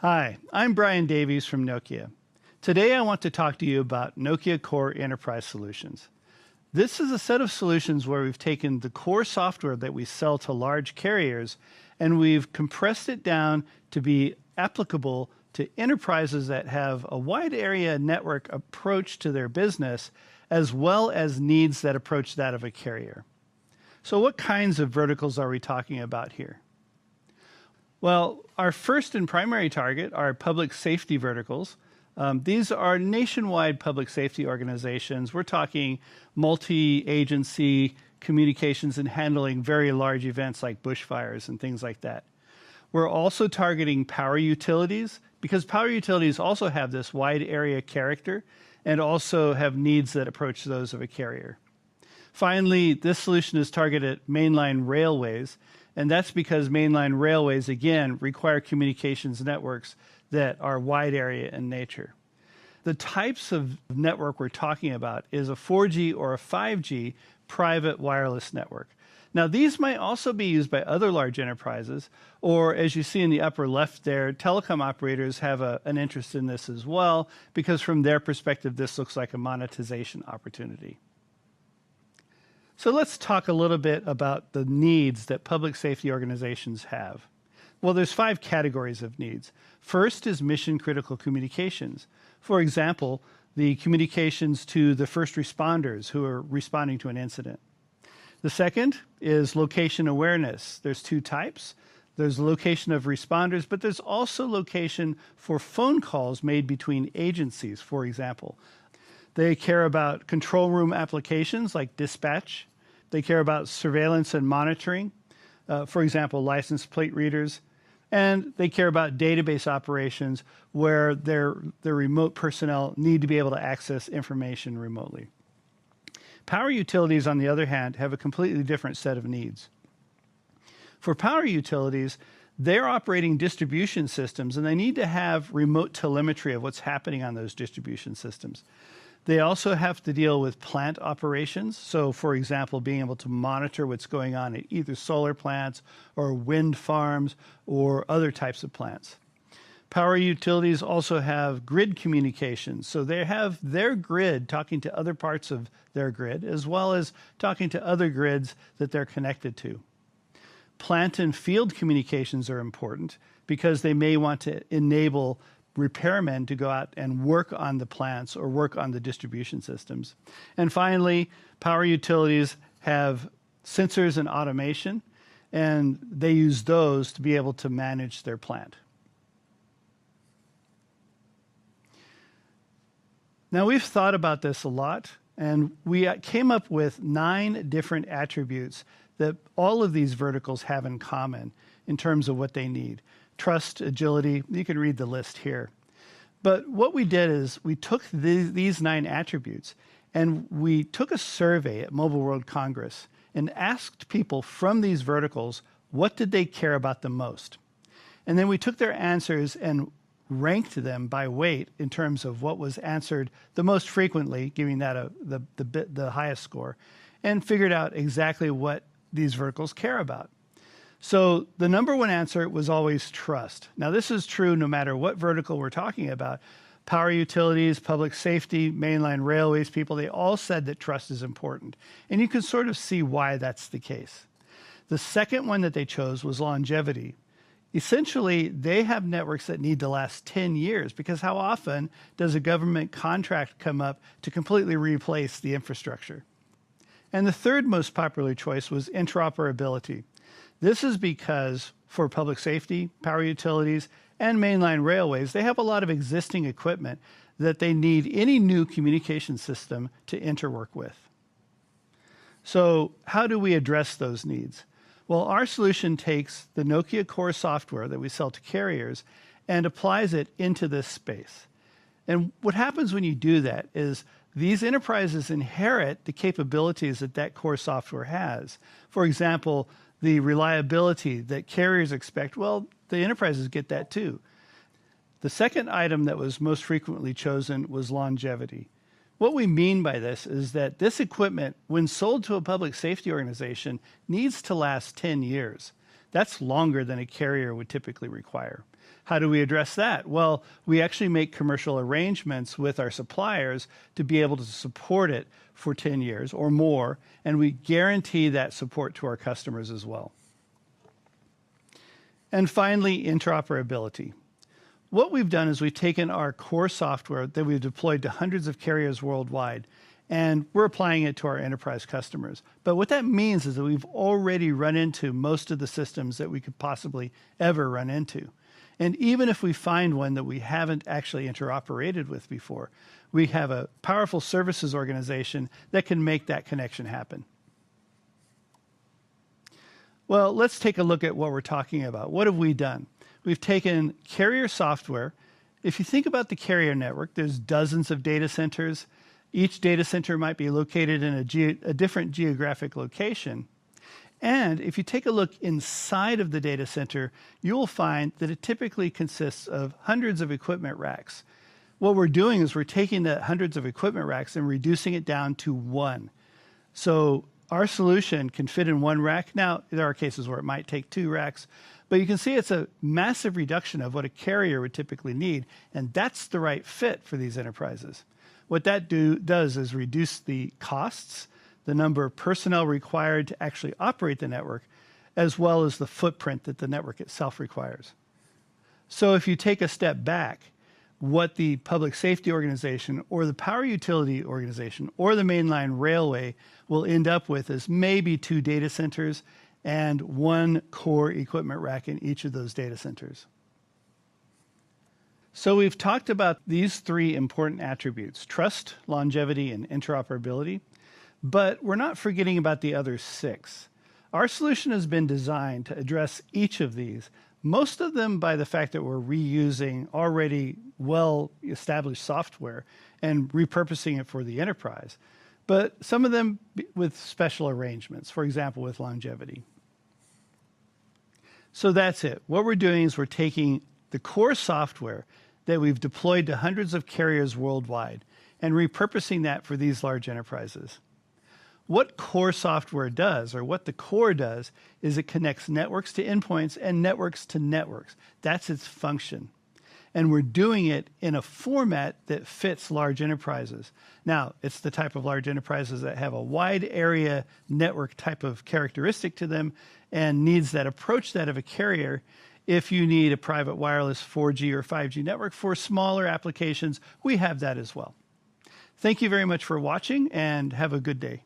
Hi, I'm Bryan Davies from Nokia. Today I want to talk to you about Nokia Core Enterprise Solutions. This is a set of solutions where we've taken the core software that we sell to large carriers and we've compressed it down to be applicable to enterprises that have a wide area network approach to their business, as well as needs that approach that of a carrier. So what kinds of verticals are we talking about here? Well, our first and primary target are public safety verticals. These are nationwide public safety organizations. We're talking multi-agency communications and handling very large events like bushfires and things like that. We're also targeting power utilities because power utilities also have this wide area character and also have needs that approach those of a carrier. Finally, this solution is targeted at mainline railways, and that's because mainline railways, again, require communications networks that are wide area in nature. The types of network we're talking about is a 4G or a 5G private wireless network. Now, these might also be used by other large enterprises, or as you see in the upper left there, telecom operators have an interest in this as well, because from their perspective, this looks like a monetization opportunity. So let's talk a little bit about the needs that public safety organizations have. Well, there's 5 categories of needs. First is mission-critical communications. For example, the communications to the first responders who are responding to an incident. The second is location awareness. There's 2 types. There's location of responders, but there's also location for phone calls made between agencies, for example. They care about control room applications like dispatch. They care about surveillance and monitoring, for example, license plate readers. And they care about database operations where their remote personnel need to be able to access information remotely. Power utilities, on the other hand, have a completely different set of needs. For power utilities, they're operating distribution systems and they need to have remote telemetry of what's happening on those distribution systems. They also have to deal with plant operations. So, for example, being able to monitor what's going on at either solar plants or wind farms or other types of plants. Power utilities also have grid communications. So they have their grid talking to other parts of their grid, as well as talking to other grids that they're connected to. Plant and field communications are important because they may want to enable repairmen to go out and work on the plants or work on the distribution systems. And finally, power utilities have sensors and automation, and they use those to be able to manage their plant. Now, we've thought about this a lot, and we came up with 9 different attributes that all of these verticals have in common in terms of what they need. Trust, agility, you can read the list here. But what we did is we took these 9 attributes and we took a survey at Mobile World Congress and asked people from these verticals, what did they care about the most? And then we took their answers and ranked them by weight in terms of what was answered the most frequently, giving that the highest score, and figured out exactly what these verticals care about. So the number 1 answer was always trust. Now, this is true no matter what vertical we're talking about. Power utilities, public safety, mainline railways, people, they all said that trust is important. And you can sort of see why that's the case. The second one that they chose was longevity. Essentially, they have networks that need to last 10 years because how often does a government contract come up to completely replace the infrastructure? And the third most popular choice was interoperability. This is because for public safety, power utilities, and mainline railways, they have a lot of existing equipment that they need any new communication system to interwork with. So how do we address those needs? Well, our solution takes the Nokia Core software that we sell to carriers and applies it into this space. And what happens when you do that is these enterprises inherit the capabilities that that core software has. For example, the reliability that carriers expect, well, the enterprises get that too. The second item that was most frequently chosen was longevity. What we mean by this is that this equipment, when sold to a public safety organization, needs to last 10 years. That's longer than a carrier would typically require. How do we address that? Well, we actually make commercial arrangements with our suppliers to be able to support it for 10 years or more, and we guarantee that support to our customers as well. And finally, interoperability. What we've done is we've taken our core software that we've deployed to hundreds of carriers worldwide, and we're applying it to our enterprise customers. But what that means is that we've already run into most of the systems that we could possibly ever run into. And even if we find one that we haven't actually interoperated with before, we have a powerful services organization that can make that connection happen. Well, let's take a look at what we're talking about. What have we done? We've taken carrier software. If you think about the carrier network, there's dozens of data centers. Each data center might be located in a different geographic location. And if you take a look inside of the data center, you'll find that it typically consists of hundreds of equipment racks. What we're doing is we're taking the hundreds of equipment racks and reducing it down to one. So our solution can fit in one rack. Now, there are cases where it might take 2 racks, but you can see it's a massive reduction of what a carrier would typically need, and that's the right fit for these enterprises. What that does is reduce the costs, the number of personnel required to actually operate the network, as well as the footprint that the network itself requires. So if you take a step back, what the public safety organization or the power utility organization or the mainline railway will end up with is maybe 2 data centers and 1 core equipment rack in each of those data centers. So we've talked about these 3 important attributes: trust, longevity, and interoperability, but we're not forgetting about the other 6. Our solution has been designed to address each of these, most of them by the fact that we're reusing already well-established software and repurposing it for the enterprise, but some of them with special arrangements, for example, with longevity. So that's it. What we're doing is we're taking the core software that we've deployed to hundreds of carriers worldwide and repurposing that for these large enterprises. What core software does, or what the core does, is it connects networks to endpoints and networks to networks. That's its function. And we're doing it in a format that fits large enterprises. Now, it's the type of large enterprises that have a wide area network type of characteristic to them and needs that approach that of a carrier. If you need a private wireless 4G or 5G network for smaller applications, we have that as well. Thank you very much for watching, and have a good day.